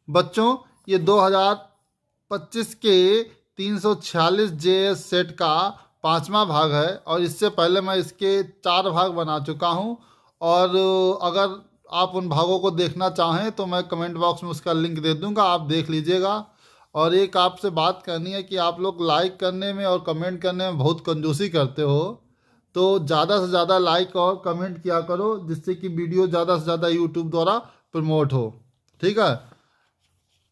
बच्चों ये 2025 के 346 JS सेट का 5वां भाग है और इससे पहले मैं इसके 4 भाग बना चुका हूं। और अगर आप उन भागों को देखना चाहें तो मैं कमेंट बॉक्स में उसका लिंक दे दूंगा, आप देख लीजिएगा। और एक आपसे बात करनी है कि आप लोग लाइक करने में और कमेंट करने में बहुत कंजूसी करते हो, तो ज़्यादा से ज़्यादा लाइक और कमेंट किया करो जिससे कि वीडियो ज़्यादा से ज़्यादा यूट्यूब द्वारा प्रमोट हो। ठीक है,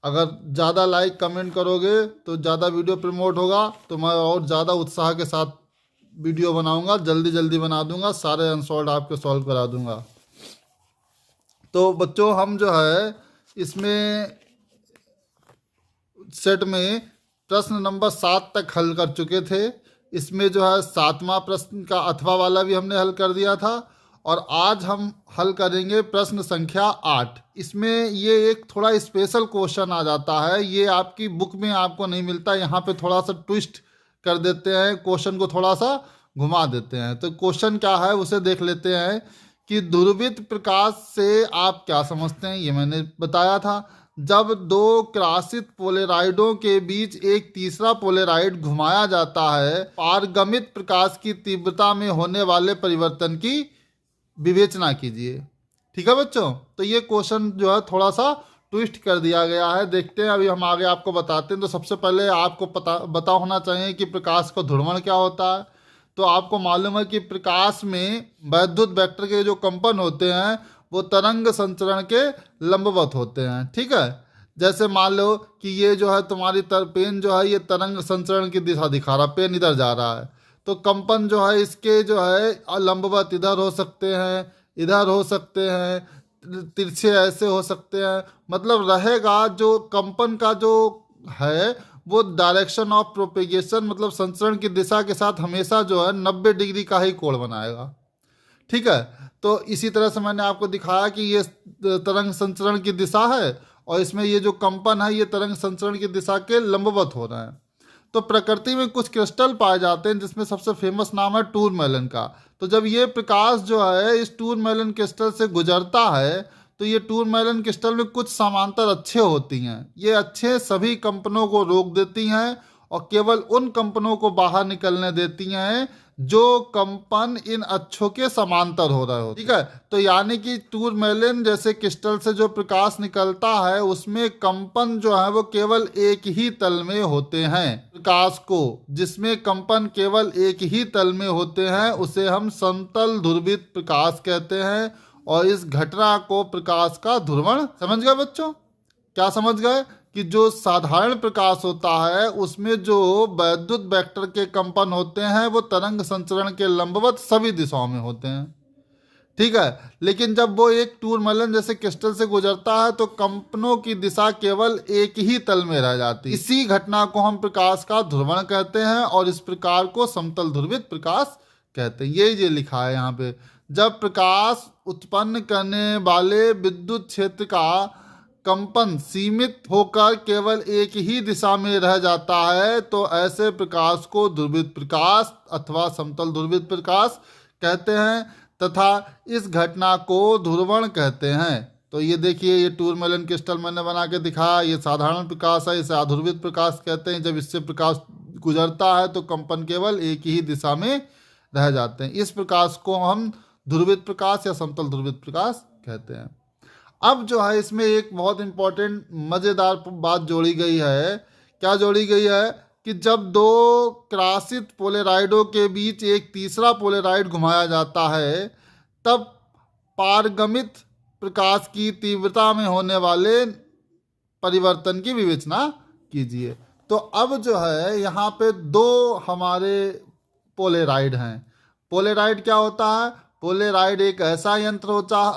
अगर ज़्यादा लाइक कमेंट करोगे तो ज़्यादा वीडियो प्रमोट होगा, तो मैं और ज़्यादा उत्साह के साथ वीडियो बनाऊंगा, जल्दी जल्दी बना दूंगा, सारे अनसॉल्व आपके सॉल्व करा दूंगा। तो बच्चों हम जो है इसमें सेट में प्रश्न नंबर 7 तक हल कर चुके थे। इसमें जो है 7वां प्रश्न का अथवा वाला भी हमने हल कर दिया था और आज हम हल करेंगे प्रश्न संख्या 8। इसमें ये एक थोड़ा स्पेशल क्वेश्चन आ जाता है, ये आपकी बुक में आपको नहीं मिलता, यहाँ पे थोड़ा सा ट्विस्ट कर देते हैं, क्वेश्चन को थोड़ा सा घुमा देते हैं। तो क्वेश्चन क्या है उसे देख लेते हैं कि ध्रुवित प्रकाश से आप क्या समझते हैं, ये मैंने बताया था। जब दो क्रासित पोलेराइडों के बीच एक तीसरा पोलेराइड घुमाया जाता है, पारगमित प्रकाश की तीव्रता में होने वाले परिवर्तन की विवेचना कीजिए। ठीक है बच्चों, तो ये क्वेश्चन जो है थोड़ा सा ट्विस्ट कर दिया गया है, देखते हैं अभी हम आगे आपको बताते हैं। तो सबसे पहले आपको पता होना चाहिए कि प्रकाश का ध्रुवण क्या होता है। तो आपको मालूम है कि प्रकाश में वैद्युत वेक्टर के जो कंपन होते हैं वो तरंग संचरण के लंबवत होते हैं। ठीक है, जैसे मान लो कि ये जो है तुम्हारी पेन जो है ये तरंग संचरण की दिशा दिखा रहा, पेन इधर जा रहा है, तो कंपन जो है इसके जो है लंबवत इधर हो सकते हैं, इधर हो सकते हैं, तिरछे ऐसे हो सकते हैं, मतलब रहेगा जो कंपन का जो है वो डायरेक्शन ऑफ प्रोपेगेशन मतलब संचरण की दिशा के साथ हमेशा जो है 90 डिग्री का ही कोण बनाएगा। ठीक है, तो इसी तरह से मैंने आपको दिखाया कि ये तरंग संचरण की दिशा है और इसमें ये जो कंपन है ये तरंग संचरण की दिशा के लंबवत हो रहा है। तो प्रकृति में कुछ क्रिस्टल पाए जाते हैं जिसमें सबसे फेमस नाम है टूरमेलन का। तो जब ये प्रकाश जो है इस टूरमेलन क्रिस्टल से गुजरता है तो ये टूरमेलन क्रिस्टल में कुछ समांतर अच्छे होती हैं, ये अच्छे सभी कंपनों को रोक देती हैं और केवल उन कंपनों को बाहर निकलने देती हैं जो कंपन इन अच्छों के समांतर हो रहे हो। ठीक है, तो यानी कि टूरमेलन जैसे क्रिस्टल से जो प्रकाश निकलता है उसमें कंपन जो है वो केवल एक ही तल में होते हैं। प्रकाश को जिसमें कंपन केवल एक ही तल में होते हैं उसे हम समतल ध्रुवित प्रकाश कहते हैं और इस घटना को प्रकाश का ध्रुवण समझ गए बच्चों। क्या समझ गए कि जो साधारण प्रकाश होता है उसमें जो वैद्युत वेक्टर के कंपन होते हैं वो तरंग संचरण के लंबवत सभी दिशाओं में होते हैं। ठीक है, लेकिन जब वो एक टूरमेलन जैसे क्रिस्टल से गुजरता है तो कंपनों की दिशा केवल एक ही तल में रह जाती है। इसी घटना को हम प्रकाश का ध्रुवण कहते हैं और इस प्रकार को समतल ध्रुवित प्रकाश कहते हैं। ये लिखा है यहाँ पे, जब प्रकाश उत्पन्न करने वाले विद्युत क्षेत्र का कंपन सीमित होकर केवल एक ही दिशा में रह जाता है तो ऐसे प्रकाश को ध्रुवित प्रकाश अथवा समतल ध्रुवित प्रकाश कहते हैं तथा इस घटना को ध्रुवण कहते हैं। तो ये देखिए, ये टूरमेलन क्रिस्टल मैंने बना के दिखाया, ये साधारण प्रकाश है, इसे अध्रुवित प्रकाश कहते हैं। जब इससे प्रकाश गुजरता है तो कंपन केवल एक ही दिशा में रह जाते हैं। इस प्रकाश को हम ध्रुवित प्रकाश या समतल ध्रुवित प्रकाश कहते हैं। अब जो है इसमें एक बहुत इंपॉर्टेंट मज़ेदार बात जोड़ी गई है। क्या जोड़ी गई है कि जब दो क्रासित पोलेराइडों के बीच एक तीसरा पोलेराइड घुमाया जाता है तब पारगमित प्रकाश की तीव्रता में होने वाले परिवर्तन की विवेचना कीजिए। तो अब जो है यहाँ पे दो हमारे पोलेराइड हैं। पोलेराइड क्या होता है? पोलेराइड एक ऐसा यंत्र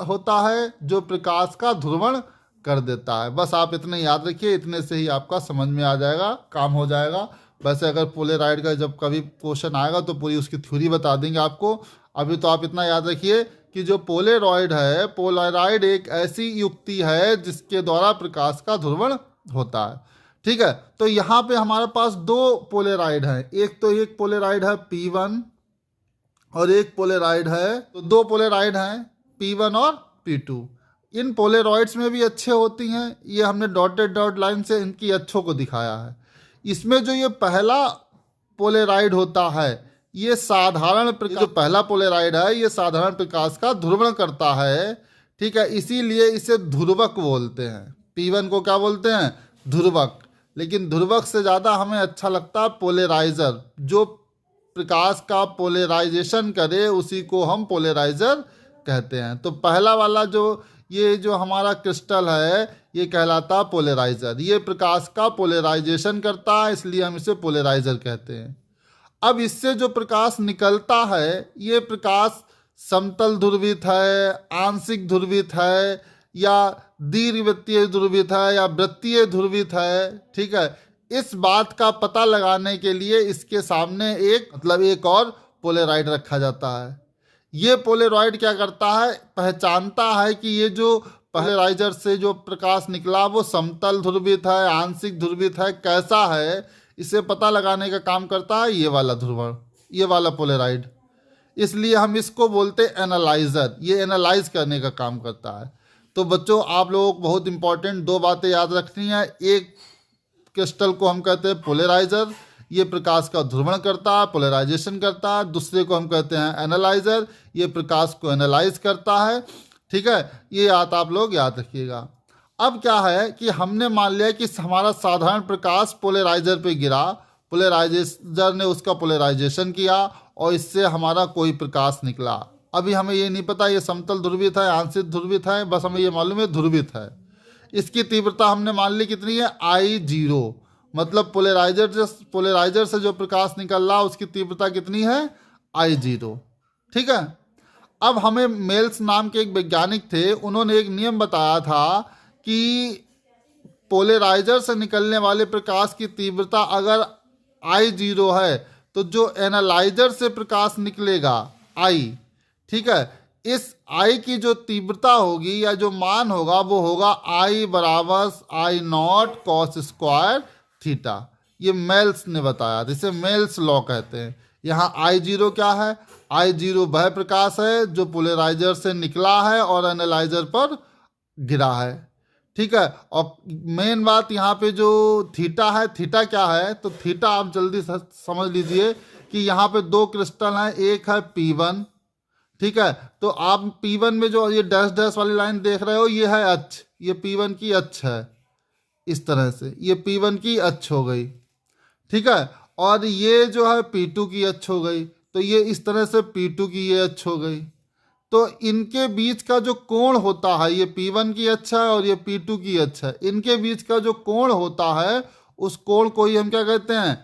होता है जो प्रकाश का ध्रुवण कर देता है। बस आप इतने याद रखिए, इतने से ही आपका समझ में आ जाएगा, काम हो जाएगा। वैसे अगर पोलेराइड का जब कभी क्वेश्चन आएगा तो पूरी उसकी थ्योरी बता देंगे आपको। अभी तो आप इतना याद रखिए कि जो पोलेरॉइड है, पोलेराइड एक ऐसी युक्ति है जिसके द्वारा प्रकाश का ध्रुवण होता है। ठीक है, तो यहाँ पे हमारे पास दो पोलेराइड हैं। एक पोलेराइड है P1 और एक पोलेराइड है, तो दो पोलेराइड हैं P1 और P2। इन पोलेरॉइड्स में भी अच्छे होती हैं। ये हमने डॉटेड डॉट लाइन से इनकी अच्छों को दिखाया है। इसमें जो ये पहला पोलेराइड होता है, ये साधारण प्रकाश, जो पहला पोलेराइड है ये साधारण प्रकाश का ध्रुवण करता है। ठीक है, इसीलिए इसे ध्रुवक बोलते हैं। P1 को क्या बोलते हैं? ध्रुवक। लेकिन ध्रुवक से ज़्यादा हमें अच्छा लगता है पोलेराइजर। जो प्रकाश का पोलेराइजेशन करे उसी को हम पोलेराइजर कहते हैं। तो पहला वाला ये जो हमारा क्रिस्टल है ये कहलाता है पोलेराइजर। ये प्रकाश का पोलेराइजेशन करता है, इसलिए हम इसे पोलेराइजर कहते हैं। अब इससे जो प्रकाश निकलता है ये प्रकाश समतल ध्रुवित है, आंशिक ध्रुवित है, या दीर्घवृत्तीय ध्रुवित है, या वृत्तीय ध्रुवित है। ठीक है, इस बात का पता लगाने के लिए इसके सामने एक और पोलेराइड रखा जाता है। ये पोलेराइड क्या करता है? पहचानता है कि ये जो पोलेराइजर से जो प्रकाश निकला वो समतल ध्रुवित है, आंशिक ध्रुवित है, कैसा है, इसे पता लगाने का काम करता है ये वाला ध्रुवण, ये वाला पोलेराइड। इसलिए हम इसको बोलते हैं एनालाइजर। ये एनालाइज करने का काम करता है। तो बच्चों, आप लोगों को बहुत इंपॉर्टेंट 2 बातें याद रखनी है। एक क्रिस्टल को हम कहते हैं पोलेराइजर, ये प्रकाश का ध्रुवण करता है, पोलेराइजेशन करता है। दूसरे को हम कहते हैं एनालाइजर, ये प्रकाश को एनालाइज करता है। ठीक है, ये आप लोग याद रखिएगा। अब क्या है कि हमने मान लिया कि हमारा साधारण प्रकाश पोलेराइजर पे गिरा, पोलेराइजर ने उसका पोलेराइजेशन किया और इससे हमारा कोई प्रकाश निकला। अभी हमें ये नहीं पता ये समतल ध्रुवित है, आंशिक ध्रुवित है, बस हमें ये मालूम है ध्रुवित है। इसकी तीव्रता हमने मान ली कितनी है? I0। मतलब पोलेराइजर से जो प्रकाश निकल रहा उसकी तीव्रता कितनी है? I0। ठीक है, अब हमें मेल्स नाम के एक वैज्ञानिक थे, उन्होंने एक नियम बताया था कि पोलेराइजर से निकलने वाले प्रकाश की तीव्रता अगर I0 है तो जो एनालाइजर से प्रकाश निकलेगा I, ठीक है, इस I की जो तीव्रता होगी या जो मान होगा वो होगा I बराबर I0 cos स्क्वायर थीटा। ये मेल्स ने बताया, जिसे मेल्स लॉ कहते हैं। यहाँ I0 क्या है? I0 वह प्रकाश है जो पोलेराइजर से निकला है और एनालाइजर पर गिरा है। ठीक है, और मेन बात यहाँ पे जो थीटा है, थीटा क्या है? तो थीटा आप जल्दी समझ लीजिए कि यहाँ पे 2 क्रिस्टल हैं, एक है P1। ठीक है, तो आप P1 में जो ये डैश डैश वाली लाइन देख रहे हो ये है अक्ष, ये P1 की अक्ष है। इस तरह से ये P1 की अक्ष हो गई। ठीक है, और ये जो है P2 की अक्ष हो गई। तो ये इस तरह से P2 की ये अक्ष हो गई। तो इनके बीच का जो कोण होता है, ये P1 की अक्ष है और ये P2 की अक्ष है, इनके बीच का जो कोण होता है उस कोण को ही हम क्या कहते हैं?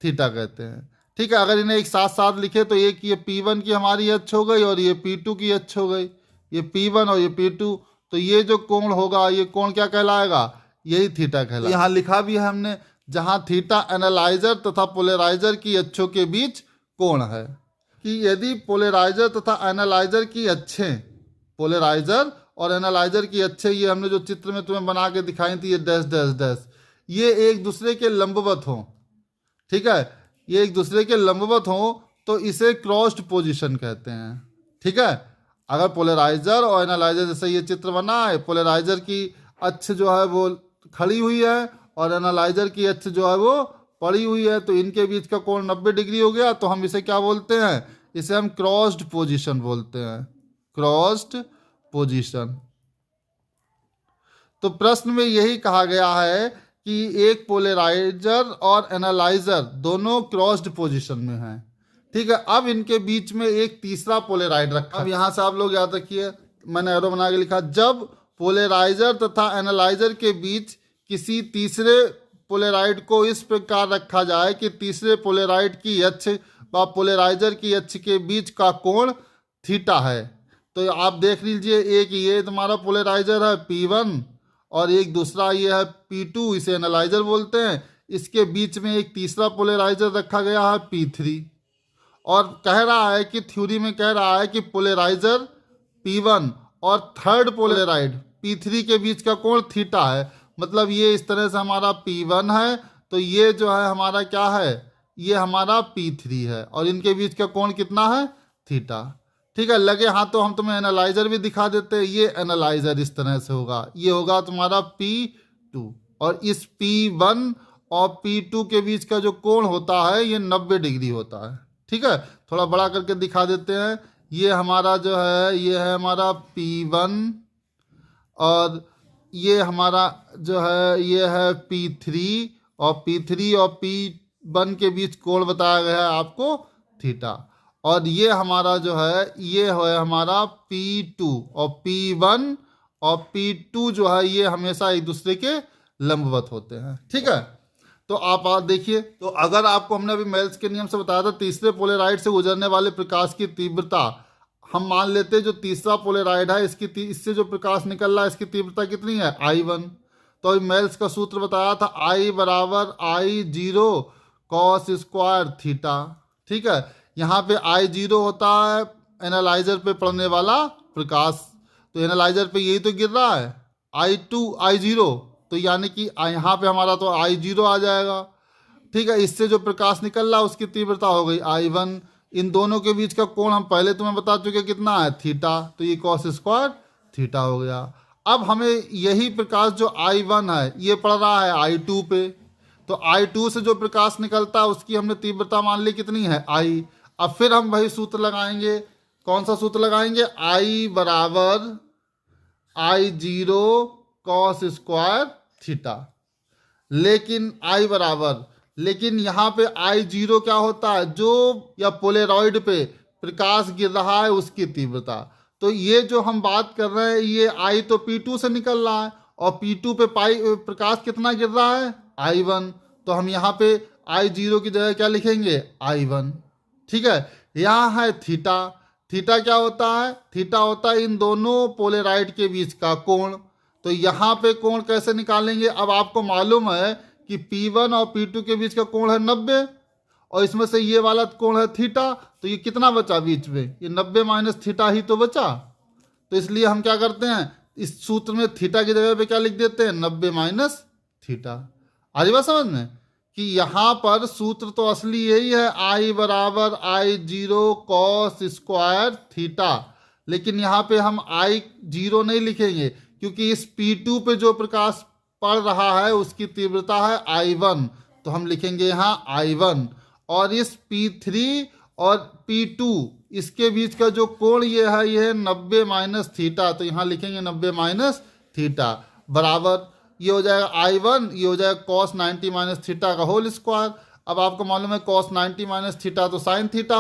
थीटा कहते हैं। ठीक है, अगर इन्हें एक साथ साथ लिखे तो एक ये P1 की हमारी अक्ष हो गई और ये P2 की अक्ष हो गई। ये P1 और ये P2, तो ये जो कोण होगा ये कोण क्या कहलाएगा? यही थीटा कहलाएगा। यहाँ लिखा भी है हमने, जहाँ थीटा एनालाइजर तथा पोलेराइजर की अक्षों के बीच कोण है, कि यदि पोलेराइजर तथा एनालाइजर की अक्षें, पोलेराइजर और एनालाइजर की अक्षें, ये हमने जो चित्र में तुम्हें बना के दिखाई थी, ये डैश डैश डैश, ये एक दूसरे के लंबवत हों। ठीक है, ये एक दूसरे के लंबवत हों तो इसे क्रॉस्ड पोजीशन कहते हैं। ठीक है, अगर पोलेराइजर और एनालाइजर, जैसे ये चित्र बना है, पोलेराइजर की अक्ष जो है वो खड़ी हुई है और एनालाइजर की अक्ष जो है वो पड़ी हुई है, तो इनके बीच का कोण 90 डिग्री हो गया। तो हम इसे क्या बोलते हैं? इसे हम क्रॉस्ड पोजीशन बोलते हैं, क्रॉस्ड पोजीशन। तो प्रश्न में यही कहा गया है कि एक पोलेराइजर और एनालाइजर दोनों क्रॉस्ड पोजीशन में हैं। ठीक है, अब इनके बीच में एक तीसरा पोलेराइड रखा। अब यहाँ से आप लोग याद रखिए, मैंने एरो बना के लिखा, जब पोलेराइजर तथा एनालाइजर के बीच किसी तीसरे पोलेराइड को इस प्रकार रखा जाए कि तीसरे पोलेराइड की अक्ष व पोलेराइजर की अक्ष के बीच का कोण थीटा है। तो आप देख लीजिए, एक ये तुम्हारा पोलेराइजर है P1 और एक दूसरा ये है P2, इसे एनालाइजर बोलते हैं। इसके बीच में एक तीसरा पोलेराइजर रखा गया है P3, और कह रहा है कि थ्योरी में कह रहा है कि पोलेराइजर P1 और थर्ड पोलेराइड P3 के बीच का कोण थीटा है। मतलब ये इस तरह से हमारा P1 है, तो ये जो है हमारा क्या है? ये हमारा P3 है, और इनके बीच का कोण कितना है? थीटा। ठीक है, लगे हाँ तो हम तुम्हें एनालाइजर भी दिखा देते हैं। ये एनालाइजर इस तरह से होगा, ये होगा तुम्हारा P2, और इस P1 और P2 के बीच का जो कोण होता है ये 90 डिग्री होता है। ठीक है, थोड़ा बड़ा करके दिखा देते हैं। ये हमारा जो है ये है हमारा P1, और ये हमारा जो है ये है P3, और P3 और P1 के बीच कोण बताया गया है आपको थीटा। और ये हमारा जो है ये है हमारा P2, और P1 और P2 जो है ये हमेशा एक दूसरे के लंबवत होते हैं। ठीक है, तो आप देखिए, तो अगर आपको हमने अभी मेल्स के नियम से बताया था तीसरे पोलेराइड से गुजरने वाले प्रकाश की तीव्रता, हम मान लेते हैं जो तीसरा पोलेराइड है इससे जो प्रकाश निकल रहा है इसकी तीव्रता कितनी है, I1। तो अभी मेल्स का सूत्र बताया था I बराबर I0 cos स्क्वायर थीटा। ठीक है, यहाँ पे I0 होता है एनालाइजर पे पड़ने वाला प्रकाश, तो एनालाइजर पे यही तो गिर रहा है I2 I0, तो यानी कि यहाँ पे हमारा तो I0 आ जाएगा। ठीक है, इससे जो प्रकाश निकल रहा है उसकी तीव्रता हो गई I1। इन दोनों के बीच का कोण हम पहले तुम्हें बता चुके कितना है, थीटा, तो ये cos स्क्वायर थीटा हो गया। अब हमें यही प्रकाश जो I1 है ये पड़ रहा है I2 पे, तो I2 से जो प्रकाश निकलता है उसकी हमने तीव्रता मान ली कितनी है, I। अब फिर हम वही सूत्र लगाएंगे, कौन सा सूत्र लगाएंगे, I बराबर I0 cos स्क्वायर थीटा। लेकिन यहाँ पे I0 क्या होता है, जो या पोलेरॉइड पे प्रकाश गिर रहा है उसकी तीव्रता। तो ये जो हम बात कर रहे हैं ये I तो P2 से निकल रहा है, और P2 पे प्रकाश कितना गिर रहा है, I1। तो हम यहाँ पे I0 की जगह क्या लिखेंगे, I1। ठीक है, यहाँ है थीटा। थीटा क्या होता है, थीटा होता है इन दोनों पोलेराइड के बीच का कोण। तो यहाँ पे कोण कैसे निकालेंगे, अब आपको मालूम है कि P1 और P2 के बीच का कोण है 90, और इसमें से ये वाला कोण है थीटा, तो ये कितना बचा बीच में, ये 90 माइनस थीटा ही तो बचा। तो इसलिए हम क्या करते हैं, इस सूत्र में थीटा की जगह पे क्या लिख देते हैं, 90 माइनस थीटा। आ रही बात समझ में, कि यहाँ पर सूत्र तो असली यही है I बराबर I0 cos स्क्वायर थीटा, लेकिन यहाँ पे हम I0 नहीं लिखेंगे क्योंकि इस P2 पे जो प्रकाश पड़ रहा है उसकी तीव्रता है I1, तो हम लिखेंगे यहाँ I1। और इस P3 और P2 इसके बीच का जो कोण ये है 90 माइनस थीटा, तो यहाँ लिखेंगे 90 माइनस थीटा बराबर ये हो जाएगा I1, ये हो जाएगा cos 90 माइनस थीटा का होल स्क्वायर। अब आपको मालूम है cos 90 माइनस थीटा तो साइन थीटा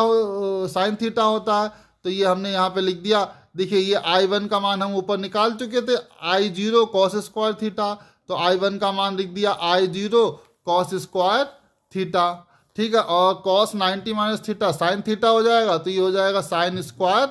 होता है, तो ये हमने यहाँ पे लिख दिया। देखिए ये I1 का मान हम ऊपर निकाल चुके थे, I0 cos स्क्वायर थीटा, तो I1 का मान लिख दिया I0 cos स्क्वायर थीटा। ठीक है, और cos 90 minus theta sine theta हो जाएगा, तो ये हो जाएगा साइन स्क्वायर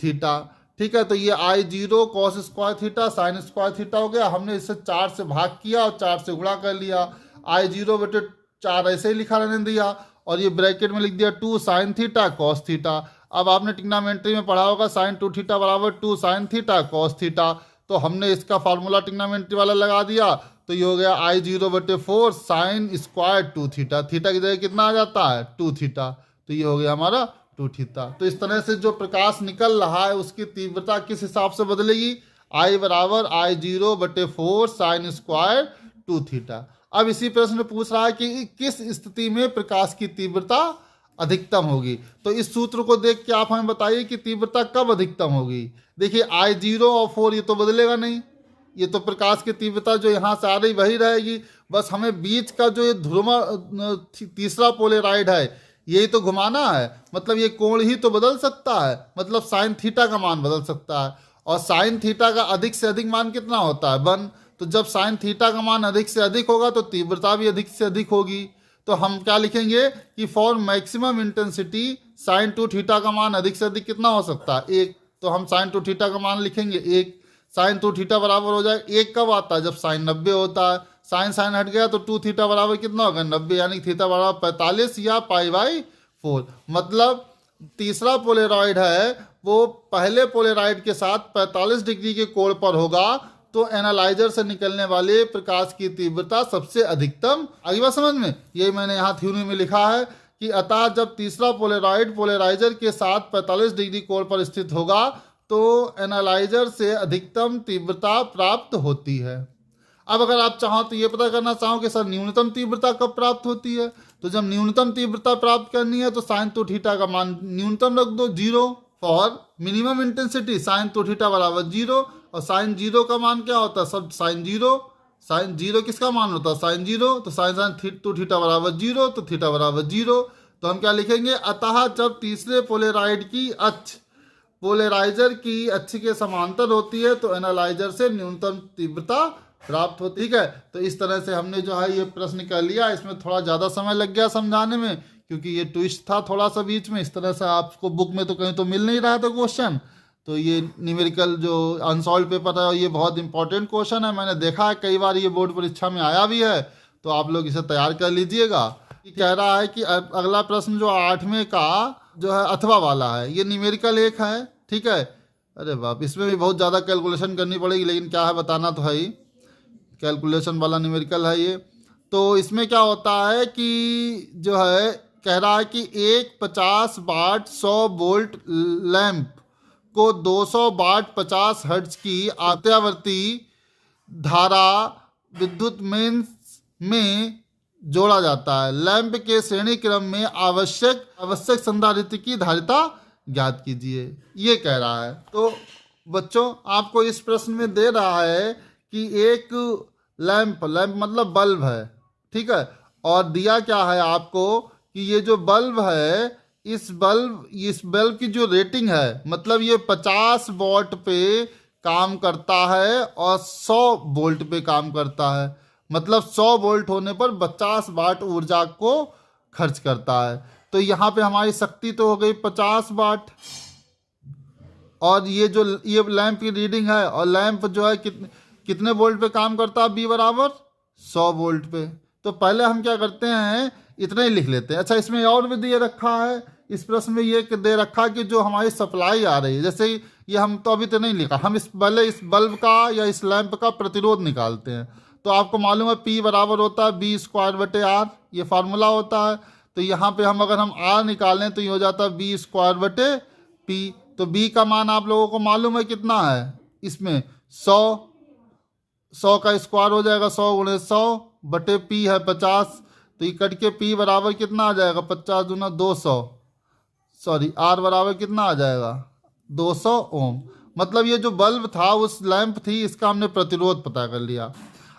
थीटा। ठीक है, तो ये I0 cos square theta sine square theta हो गया। हमने इसे 4 से भाग किया और 4 से गुणा कर लिया, I0 बटे 4 ऐसे ही लिखा रहने दिया, और ये ब्रैकेट में लिख दिया 2 साइन थीटा कॉस थीटा। अब आपने ट्रिग्नोमेट्री में पढ़ा होगा साइन 2 थीटा बराबर 2 साइन थीटा कॉस थीटा, तो हमने इसका फार्मूला ट्रिग्नोमेट्री वाला लगा दिया, तो ये हो गया I0 बटे 4 साइन स्क्वायर 2 थीटा। थीटा की जगह कितना आ जाता है, 2 थीटा, तो ये हो गया हमारा 2 थीटा। तो इस तरह से जो प्रकाश निकल रहा है उसकी तीव्रता किस हिसाब से बदलेगी, I बराबर I0 बटे 4 साइन स्क्वायर 2 थीटा। अब इसी प्रश्न में पूछ रहा है कि किस स्थिति में प्रकाश की तीव्रता अधिकतम होगी, तो इस सूत्र को देख के आप हमें बताइए कि तीव्रता कब अधिकतम होगी। देखिए I0 और 4 ये तो बदलेगा नहीं, ये तो प्रकाश की तीव्रता जो यहाँ से आ रही वही रहेगी, बस हमें बीच का जो ये ध्रुव तीसरा पोलेराइड है यही तो घुमाना है, मतलब ये कोण ही तो बदल सकता है, मतलब साइन थीटा का मान बदल सकता है, और साइन थीटा का अधिक से अधिक मान कितना होता है 1। तो जब साइन थीटा का मान अधिक से अधिक होगा तो तीव्रता भी अधिक से अधिक होगी। तो हम क्या लिखेंगे कि for maximum intensity sine 2 theta का मान अधिक से अधिक कितना हो सकता है 1, तो हम साइन 2 थीटा का मान लिखेंगे 1। साइन 2 थीटा बराबर हो जाए 1 कब आता है, जब साइन 90 होता है, साइन हट गया तो 2 थीटा बराबर कितना होगा 90, यानी थीटा बराबर 45 या π/4। मतलब तीसरा पोलेरॉइड है वो पहले पोलेरॉइड के साथ 45 डिग्री के कोण पर होगा, तो एनालाइजर से निकलने वाले प्रकाश की तीव्रता सबसे अधिकतम। अगली बात समझ में, यही मैंने यहाँ थ्योरी में लिखा है कि अतः जब तीसरा पोलेराइड पोलेराइजर के साथ 45 डिग्री कोण पर स्थित होगा तो एनालाइजर से अधिकतम तीव्रता प्राप्त होती है। अब अगर आप चाहो तो ये पता करना चाहो कि सर न्यूनतम तीव्रता कब प्राप्त होती है, तो जब न्यूनतम तीव्रता प्राप्त करनी है तो साइन तो थीटा का मान न्यूनतम रख दो 0 फॉर मिनिमम इंटेंसिटी, साइन तो थीटा बराबर 0, और साइन 0 का मान क्या होता है, सब साइन 0, साइन 0 किसका मान होता है, साइन 0, तो साइन तो थीटा बराबर 0, तो थीटा बराबर 0। तो हम क्या लिखेंगे, अतः जब तीसरे पोलेराइड की अक्ष पोलेराइजर की अक्ष के समांतर होती है तो एनालाइजर से न्यूनतम तीव्रता प्राप्त होती है। ठीक है, तो इस तरह से हमने जो है ये प्रश्न कर लिया। इसमें थोड़ा ज़्यादा समय लग गया समझाने में क्योंकि ये ट्विस्ट था थोड़ा सा बीच में। इस तरह से आपको बुक में तो कहीं तो मिल नहीं रहा था क्वेश्चन, तो ये न्यूमेरिकल जो अनसॉल्व पेपर है ये बहुत इंपॉर्टेंट क्वेश्चन है। मैंने देखा है कई बार ये बोर्ड परीक्षा में आया भी है, तो आप लोग इसे तैयार कर लीजिएगा। कह रहा है कि अगला प्रश्न जो 8वें का जो है अथवा वाला है, ये न्यूमेरिकल एक है। ठीक है, अरे बाप, इसमें भी बहुत ज़्यादा कैलकुलेशन करनी पड़ेगी, लेकिन क्या है बताना तो है ही, कैलकुलेशन वाला न्यूमेरिकल है ये। तो इसमें क्या होता है कि जो है कह रहा है कि एक 50 वाट 100 वोल्ट लैंप को 200 वाट 50 हर्ट्ज की आवर्ती धारा विद्युत मेंस में जोड़ा जाता है। लैंप के श्रेणी क्रम में आवश्यक संधारित्र की धारिता ज्ञात कीजिए, ये कह रहा है। तो बच्चों आपको इस प्रश्न में दे रहा है कि एक लैंप मतलब बल्ब है, ठीक है, और दिया क्या है आपको कि ये जो बल्ब है इस बल्ब की जो रेटिंग है, मतलब ये 50 वॉट पे काम करता है और 100 वोल्ट पे काम करता है, मतलब 100 वोल्ट होने पर 50 वाट ऊर्जा को खर्च करता है। तो यहाँ पे हमारी शक्ति तो हो गई 50 वाट, और ये लैंप की रीडिंग है, और लैंप जो है कितने वोल्ट पे काम करता है, बी बराबर 100 वोल्ट पे। तो पहले हम क्या करते हैं, इतना ही लिख लेते हैं। अच्छा, इसमें और भी दिए रखा है, इस प्रश्न में ये दे रखा कि जो हमारी सप्लाई आ रही है, जैसे ये हम तो अभी तो नहीं लिखा, हम पहले इस बल्ब का या इस लैंप का प्रतिरोध निकालते हैं। तो आपको मालूम है P बराबर होता है B²/R, ये फार्मूला होता है। तो यहाँ पे अगर हम R निकालें तो ये हो जाता है B²/P। तो B का मान आप लोगों को मालूम है कितना है, इसमें 100 का स्क्वायर हो जाएगा, 100 × 100 P है 50, तो ये कट के P बराबर कितना आ जाएगा, 50 दूना 200, सॉरी R बराबर कितना आ जाएगा 200 ओम। मतलब ये जो बल्ब था उस लैंप थी, इसका हमने प्रतिरोध पता कर लिया।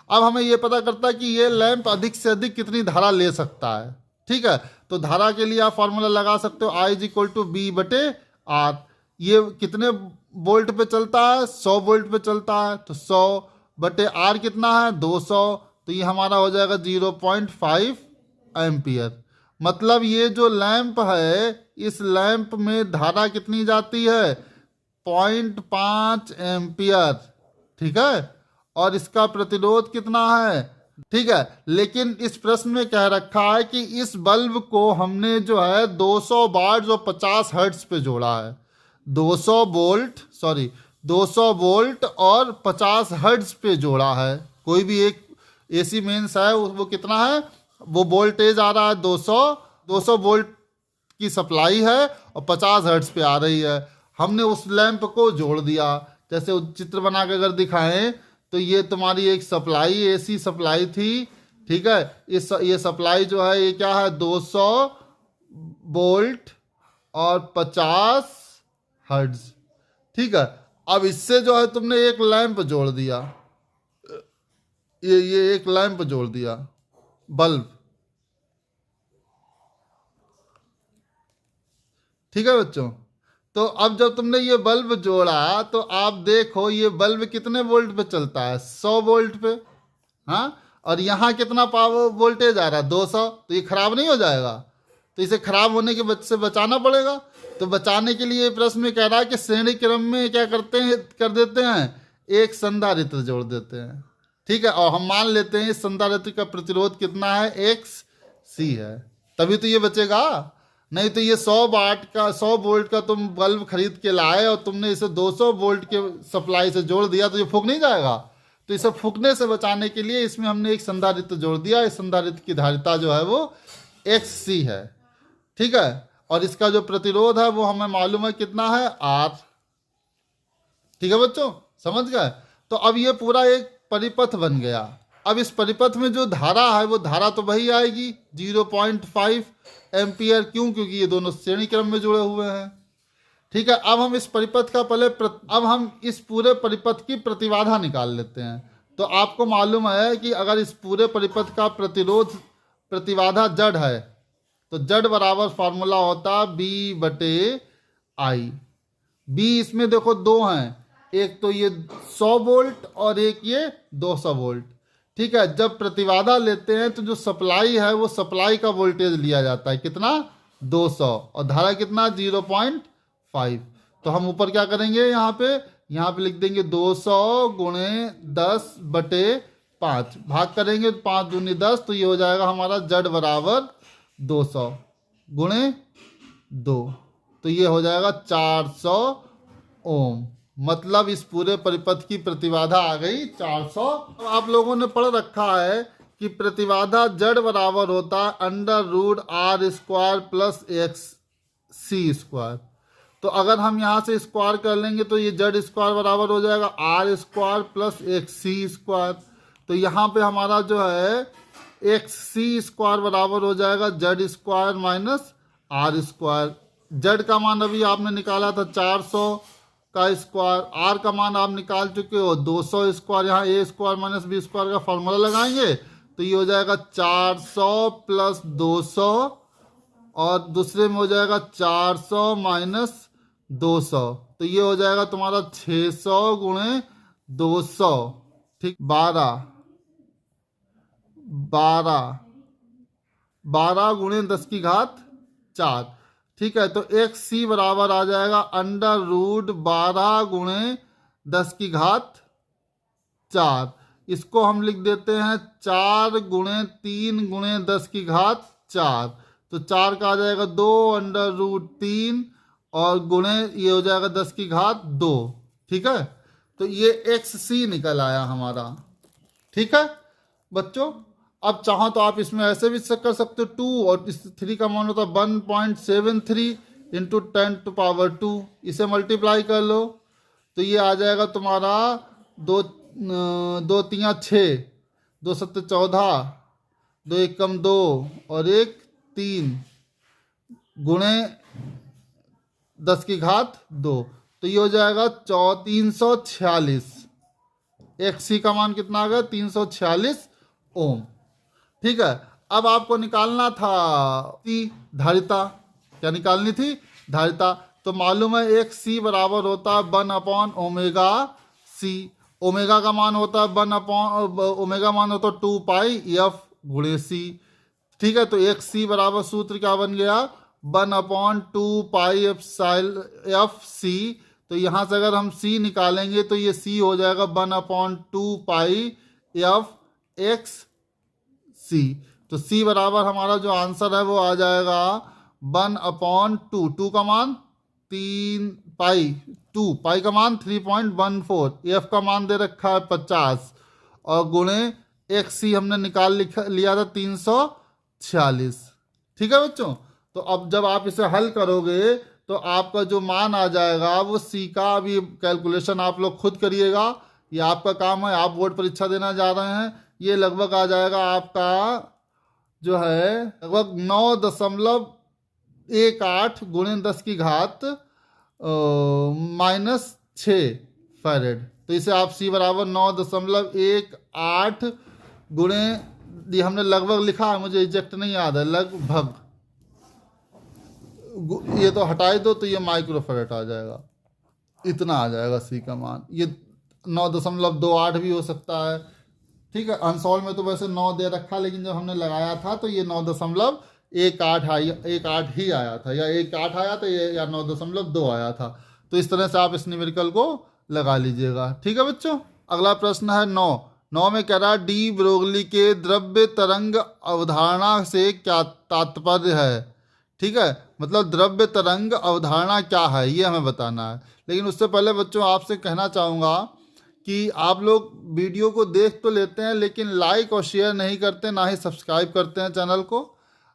अब हमें ये पता करता है कि ये लैंप अधिक से अधिक कितनी धारा ले सकता है। ठीक है, तो धारा के लिए आप फॉर्मूला लगा सकते हो I = B/R। ये कितने वोल्ट पे चलता है, 100 वोल्ट पे चलता है, तो 100/R कितना है 200, तो ये हमारा हो जाएगा 0.5 एम्पियर। मतलब ये जो लैंप है इस लैंप में धारा कितनी जाती है 0.5 एम्पियर। ठीक है, और इसका प्रतिरोध कितना है, ठीक है। लेकिन इस प्रश्न में कह रखा है कि इस बल्ब को हमने जो है 200 वाट जो 50 हर्ट्ज पे जोड़ा है, 200 वोल्ट और 50 हर्ट्ज पे जोड़ा है। कोई भी एक एसी मेंस है वो कितना है, वो वोल्टेज आ रहा है 200 वोल्ट की सप्लाई है और 50 हर्ट्ज पे आ रही है। हमने उस लैंप को जोड़ दिया, जैसे चित्र बना के अगर दिखाएं तो ये तुम्हारी एक सप्लाई एसी सप्लाई थी। ठीक है, ये सप्लाई जो है ये क्या है 200 वोल्ट और 50 हर्ट्ज। ठीक है, अब इससे जो है तुमने एक लैंप जोड़ दिया, ये एक लैंप जोड़ दिया बल्ब। ठीक है बच्चों, तो अब जब तुमने ये बल्ब जोड़ा तो आप देखो ये बल्ब कितने वोल्ट पे चलता है 100 वोल्ट पे, हाँ, और यहाँ कितना पावर वोल्टेज आ रहा है 200, तो ये खराब नहीं हो जाएगा, तो इसे खराब होने के से बचाना पड़ेगा। तो बचाने के लिए प्रश्न में कह रहा है कि श्रेणी क्रम में क्या कर देते हैं, एक संधारित्र जोड़ देते हैं। ठीक है, और हम मान लेते हैं इस संधारित्र का प्रतिरोध कितना है XC है, तभी तो ये बचेगा। नहीं तो ये 100 वोल्ट का तुम बल्ब खरीद के लाए और तुमने इसे 200 वोल्ट के सप्लाई से जोड़ दिया तो ये फूक नहीं जाएगा। तो इसे फूकने से बचाने के लिए इसमें हमने एक संधारित्र जोड़ दिया। इस संधारित्र की धारिता जो है वो XC है। ठीक है। और इसका जो प्रतिरोध है वो हमें मालूम है कितना है, R। ठीक है बच्चों, समझ गए। तो अब ये पूरा एक परिपथ बन गया। अब इस परिपथ में जो धारा है वो धारा तो वही आएगी 0.5 एम्पियर। क्यों? क्योंकि ये दोनों श्रेणी क्रम में जुड़े हुए हैं। ठीक है। अब हम इस परिपथ का अब हम इस पूरे परिपथ की प्रतिबाधा निकाल लेते हैं। तो आपको मालूम है कि अगर इस पूरे परिपथ का प्रतिबाधा जड़ है तो जड़ बराबर फार्मूला होता B/I। B इसमें देखो दो हैं, एक तो ये 100 वोल्ट और एक ये 200 वोल्ट। ठीक है। जब प्रतिबाधा लेते हैं तो जो सप्लाई है वो सप्लाई का वोल्टेज लिया जाता है, कितना, 200, और धारा कितना, 0.5। तो हम ऊपर क्या करेंगे, यहाँ पे लिख देंगे 200 गुणे 10/5, भाग करेंगे 5 दूनी 10, तो ये हो जाएगा हमारा जड़ बराबर 200 गुणे 2, तो ये हो जाएगा 400 ओम। मतलब इस पूरे परिपथ की प्रतिबाधा आ गई 400। अब आप लोगों ने पढ़ रखा है कि प्रतिबाधा जड़ बराबर होता है √R² प्लस XC²। तो अगर हम यहाँ से स्क्वायर कर लेंगे तो ये जड़ स्क्वायर बराबर हो जाएगा R² प्लस XC²। तो यहाँ पे हमारा जो है XC² बराबर हो जाएगा जड़ स्क्वायर माइनस R²। जड़ का मान अभी आपने निकाला था 400 का स्क्वायर, आर का मान आप निकाल चुके हो 200 स्क्वायर। यहाँ A² माइनस B² का फॉर्मूला लगाएंगे तो ये हो जाएगा 400 प्लस 200, और दूसरे में हो जाएगा 400 माइनस 200, तो ये हो जाएगा तुम्हारा 600 गुणे 200। ठीक, 12 गुणे 10⁴। ठीक है। तो XC बराबर आ जाएगा √12 गुणे 10⁴। इसको हम लिख देते हैं 4 गुणे 3 गुणे 10⁴। तो 4 का आ जाएगा 2 √3 और गुणे ये हो जाएगा 10⁵2। ठीक है। तो ये XC निकल आया हमारा। ठीक है बच्चों। अब चाहो तो आप इसमें ऐसे भी कर सकते हो 2, और इस 3 का मान होता है 1.73 × 10⁻²। इसे मल्टीप्लाई कर लो तो ये आ जाएगा तुम्हारा 2 3 6, 2 7 14, 2 1 2 और 1 3 गुणे 10⁵2। तो ये हो जाएगा 346। XC का मान कितना आ गया, 346 ओम। ठीक है। अब आपको निकालना था धारिता। क्या निकालनी थी, धारिता। तो मालूम है XC बराबर होता है 1/ωc। ओमेगा का मान होता है ओमेगा मान होता है 2πf गुणे c। ठीक है। तो XC बराबर सूत्र क्या बन गया, 1/2πfc। तो यहाँ से अगर हम C निकालेंगे तो ये C हो जाएगा 1/2πfxc। तो C बराबर हमारा जो आंसर है वो आ जाएगा 1/2। 2 का मान 3 पाई, 2 पाई का मान 3.14, F का मान दे रखा है 50, और गुणे XC हमने निकाल लिया था 346। ठीक है बच्चों। तो अब जब आप इसे हल करोगे तो आपका जो मान आ जाएगा वो C का, अभी कैलकुलेशन आप लोग खुद करिएगा, ये आपका काम है, आप बोर्ड परीक्षा देना जा रहे हैं। ये लगभग आ जाएगा आपका जो है लगभग 9.18 गुणे 10⁻⁻⁶ फैरेड। तो इसे आप C बराबर 9.18 गुणे, ये हमने लगभग लिखा है, मुझे एग्जैक्ट नहीं याद है, लगभग ये तो हटाई दो तो ये माइक्रोफैरेड आ जाएगा, इतना आ जाएगा C का मान। ये 9.28 भी हो सकता है। ठीक है। आंसर में तो वैसे 9 दे रखा, लेकिन जब हमने लगाया था तो ये 9.18 ही आया था, या 1.8 आया था, या 9.2 आया था। तो इस तरह से आप इस न्यूमेरिकल को लगा लीजिएगा। ठीक है बच्चों। अगला प्रश्न है 9 में कह रहा है डी ब्रोगली के द्रव्य तरंग अवधारणा से क्या तात्पर्य है। ठीक है। मतलब द्रव्य तरंग अवधारणा क्या है ये हमें बताना है। लेकिन उससे पहले बच्चों आपसे कहना चाहूँगा कि आप लोग वीडियो को देख तो लेते हैं लेकिन लाइक और शेयर नहीं करते, ना ही सब्सक्राइब करते हैं चैनल को।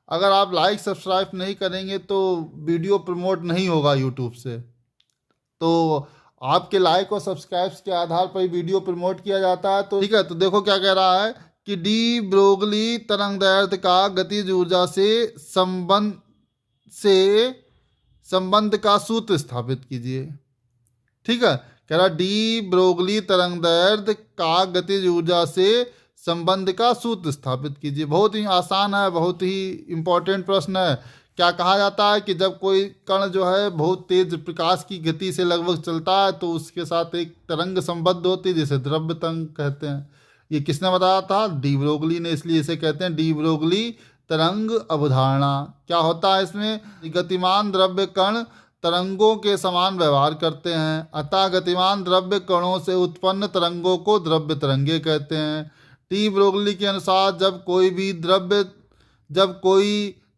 अगर आप लाइक सब्सक्राइब नहीं करेंगे तो वीडियो प्रमोट नहीं होगा यूट्यूब से। तो आपके लाइक और सब्सक्राइब के आधार पर वीडियो प्रमोट किया जाता है। तो ठीक है, तो देखो क्या कह रहा है कि डी ब्रोगली तरंगदैर्ध्य का गतिज ऊर्जा से संबंध का सूत्र स्थापित कीजिए। ठीक है, कह रहा डी ब्रोगली तरंगदैर्ध्य का गतिज ऊर्जा से संबंध का सूत्र स्थापित कीजिए। बहुत ही आसान है, बहुत ही इंपॉर्टेंट प्रश्न है। क्या कहा जाता है कि जब कोई कण जो है बहुत तेज प्रकाश की गति से लगभग चलता है तो उसके साथ एक तरंग संबद्ध होती है जिसे द्रव्य तरंग कहते हैं। ये किसने बताया था? डी ब्रोगली ने, इसलिए इसे कहते हैं डी ब्रोगली तरंग अवधारणा। क्या होता है इसमें? गतिमान द्रव्य कण तरंगों के समान व्यवहार करते हैं, अतः गतिमान द्रव्य कणों से उत्पन्न तरंगों को द्रव्य तरंगे कहते हैं। डी ब्रोगली के अनुसार जब कोई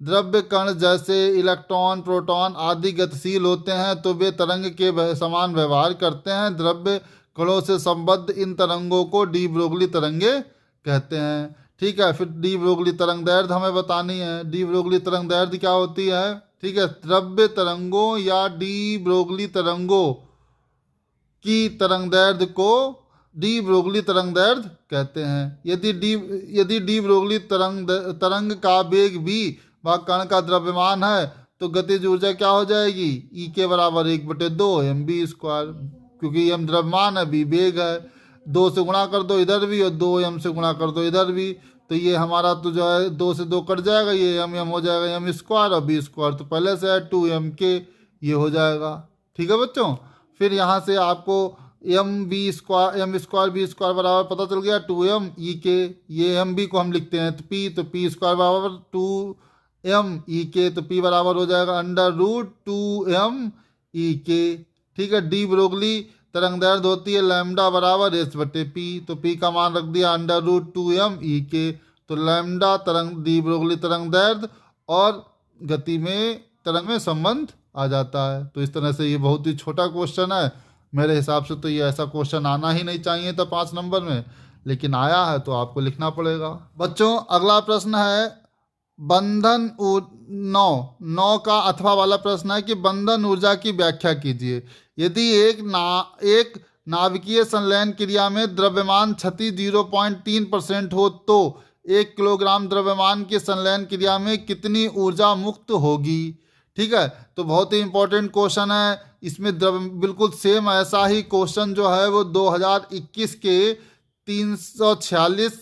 द्रव्य कण जैसे इलेक्ट्रॉन, प्रोटॉन आदि गतिशील होते हैं तो वे तरंग के समान व्यवहार करते हैं। द्रव्य कणों से संबद्ध इन तरंगों को डी ब्रोगली तरंगे कहते हैं। ठीक है, फिर डी ब्रोगली तरंगदैर्ध्य हमें बतानी है। डी ब्रोगली तरंगदैर्ध्य क्या होती है? ठीक है, द्रव्य तरंगों या डी ब्रोगली तरंगों की तरंगदैर्ध्य को डी ब्रोगली तरंगदैर्ध्य कहते हैं। यदि डी ब्रोगली तरंग का वेग भी वह कण का द्रव्यमान है तो गतिज ऊर्जा क्या हो जाएगी? ई के बराबर 1/2 mv², क्योंकि m द्रव्यमान है, b वेग है। 2 से गुणा कर दो इधर भी और 2m से गुणा कर दो इधर भी, तो ये हमारा तो जो है 2 से 2 कट जाएगा, ये m हो जाएगा m² और b², तो पहले से है 2mk, ये हो जाएगा। ठीक है बच्चों, फिर यहाँ से आपको m² b² बराबर पता चल गया 2m ई के, ये mb को हम लिखते हैं तो p² बराबर 2m ई के, तो p बराबर हो जाएगा √2m ई के। ठीक है, डी ब्रोगली तरंगदैर्ध्य होती है लैम्डा बराबर h/p, तो p का मान रख दिया √2m ई के, तो लैम्डा डी ब्रोगली तरंगदैर्ध्य और गति में तरंग में संबंध आ जाता है। तो इस तरह से ये बहुत ही छोटा क्वेश्चन है, मेरे हिसाब से तो ये ऐसा क्वेश्चन आना ही नहीं चाहिए था 5 नंबर में, लेकिन आया है तो आपको लिखना पड़ेगा। बच्चों अगला प्रश्न है बंधन 9 का अथवा वाला प्रश्न है कि बंधन ऊर्जा की व्याख्या कीजिए। यदि एक नाभिकीय संलयन क्रिया में द्रव्यमान क्षति 0.3% हो तो 1 किलोग्राम द्रव्यमान के संलयन क्रिया में कितनी ऊर्जा मुक्त होगी? ठीक है, तो बहुत ही इंपॉर्टेंट क्वेश्चन है। इसमें बिल्कुल सेम ऐसा ही क्वेश्चन जो है वो 2021 के 346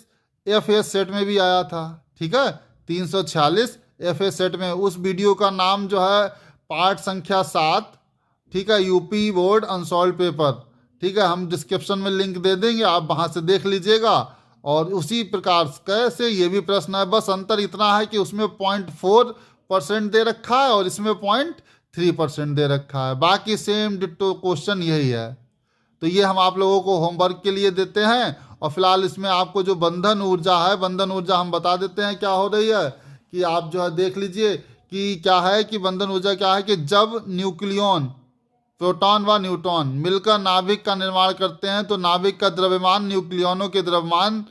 FS सेट में भी आया था। ठीक है, 346 FS सेट में। उस वीडियो का नाम जो है पार्ट संख्या 7, ठीक है, यूपी बोर्ड अनसॉल्व पेपर। ठीक है, हम डिस्क्रिप्शन में लिंक दे देंगे, आप वहाँ से देख लीजिएगा। और उसी प्रकार कैसे ये भी प्रश्न है, बस अंतर इतना है कि उसमें 0.4% दे रखा है और इसमें 0.3% दे रखा है, बाकी सेम डिट्टो क्वेश्चन यही है। तो ये हम आप लोगों को होमवर्क के लिए देते हैं। और फिलहाल इसमें आपको जो बंधन ऊर्जा है, बंधन ऊर्जा हम बता देते हैं क्या हो रही है, कि आप जो है देख लीजिए कि क्या है कि बंधन ऊर्जा क्या है कि जब न्यूक्लियन, प्रोटॉन व न्यूट्रॉन मिलकर नाभिक का निर्माण करते हैं तो नाभिक का द्रव्यमान न्यूक्लियनों के द्रव्यमान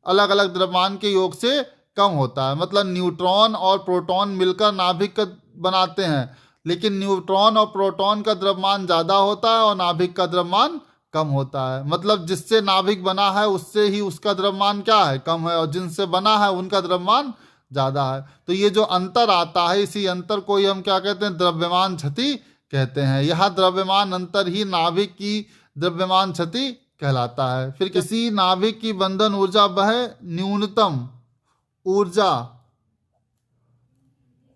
अलग अलग द्रव्यमान के योग से कम होता है। मतलब न्यूट्रॉन और प्रोटॉन मिलकर नाभिक का बनाते हैं, लेकिन न्यूट्रॉन और प्रोटॉन का द्रव्यमान ज़्यादा होता है और नाभिक का द्रव्यमान कम होता है। मतलब जिससे नाभिक बना है उससे ही उसका द्रव्यमान क्या है? कम है, और जिनसे बना है उनका द्रव्यमान ज़्यादा है। तो ये जो अंतर आता है, इसी अंतर को ही हम क्या कहते हैं? द्रव्यमान क्षति कहते हैं। यह द्रव्यमान अंतर ही नाभिक की द्रव्यमान क्षति कहलाता है। फिर किसी नाभिक की बंधन ऊर्जा वह न्यूनतम ऊर्जा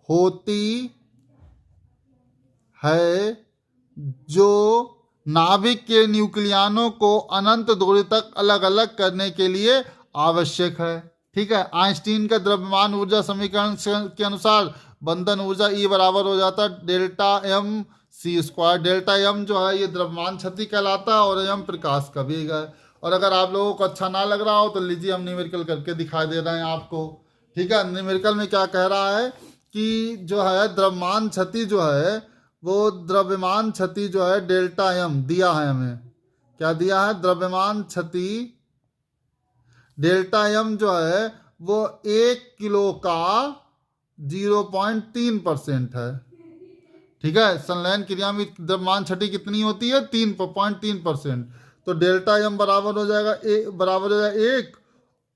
होती है जो नाभिक के न्यूक्लियनों को अनंत दूरी तक अलग अलग करने के लिए आवश्यक है। ठीक है, आइंस्टीन का द्रव्यमान ऊर्जा समीकरण के अनुसार बंधन ऊर्जा E बराबर हो जाता है Δmc²। डेल्टा m जो है ये द्रव्यमान क्षति कहलाता है और m प्रकाश का वेग है। और अगर आप लोगों को अच्छा ना लग रहा हो तो लीजिए हम न्यूमेरिकल करके दिखा दे रहे हैं आपको। ठीक है, न्यूमेरिकल में क्या कह रहा है कि जो है द्रव्यमान क्षति जो है वो द्रव्यमान क्षति जो है Δm दिया है हमें। क्या दिया है? द्रव्यमान क्षति Δm जो है वो 1 किलो का 0.3% है। ठीक है, संलयन क्रिया में द्रव्यमान छठी कितनी होती है? 3.3%। तो डेल्टा एम बराबर हो जाएगा बराबर हो जाएगा 1,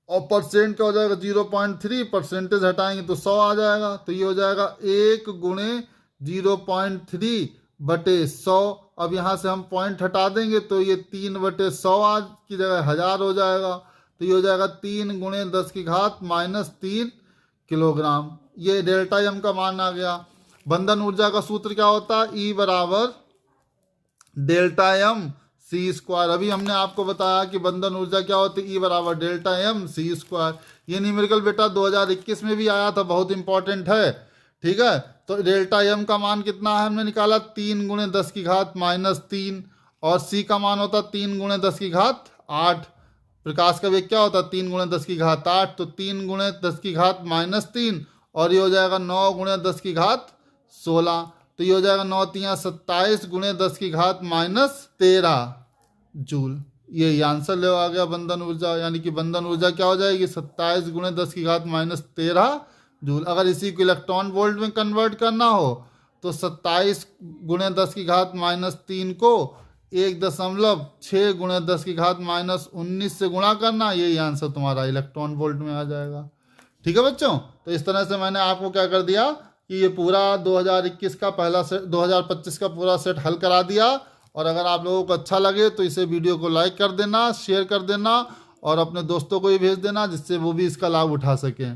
और परसेंट का हो जाएगा 0.3, परसेंटेज हटाएंगे तो 100 आ जाएगा। तो ये हो जाएगा 1 गुणे 0.3 बटे 100। अब यहाँ से हम पॉइंट हटा देंगे तो ये 3 बटे 100 आज की जगह 1000 हो जाएगा। तो ये हो जाएगा 3 गुणे 10 की घात -3 किलोग्राम। ये डेल्टा एम का मान आ गया। बंधन ऊर्जा का सूत्र क्या होता है? E बराबर डेल्टा एम सी स्क्वायर। अभी हमने आपको बताया कि बंधन ऊर्जा क्या होती है? E बराबर डेल्टा एम सी स्क्वायर। ये न्यूमेरिकल बेटा 2021 में भी आया था, बहुत इंपॉर्टेंट है। ठीक है, तो डेल्टा एम का मान कितना है हमने निकाला? 3 गुणे 10 की घात -3, और सी का मान होता 3 गुणे 10 की घात 8। प्रकाश का वेग क्या होता है? 3 गुणे 10 की घात 8। तो 3 गुणे 10 की घात -3, और ये हो जाएगा 9 गुणे 10 की घात 16। तो ये हो जाएगा 9 तियाँ 27 गुणे 10 की घात -13 जूल। ये आंसर ले आ गया बंधन ऊर्जा। यानी कि बंधन ऊर्जा क्या हो जाएगी? 27 गुणे 10 की घात -13 जूल। अगर इसी को इलेक्ट्रॉन वोल्ट में कन्वर्ट करना हो तो 27 गुणे 10 की घात -3 को 1.6 गुणे 10 की घात -19 से गुणा करना, यही आंसर तुम्हारा इलेक्ट्रॉन वोल्ट में आ जाएगा। ठीक है बच्चों, तो इस तरह से मैंने आपको क्या कर दिया कि ये पूरा 2021 का पहला सेट 2025 का पूरा सेट हल करा दिया। और अगर आप लोगों को अच्छा लगे तो इसे वीडियो को लाइक कर देना, शेयर कर देना, और अपने दोस्तों को भी भेज देना, जिससे वो भी इसका लाभ उठा सकें।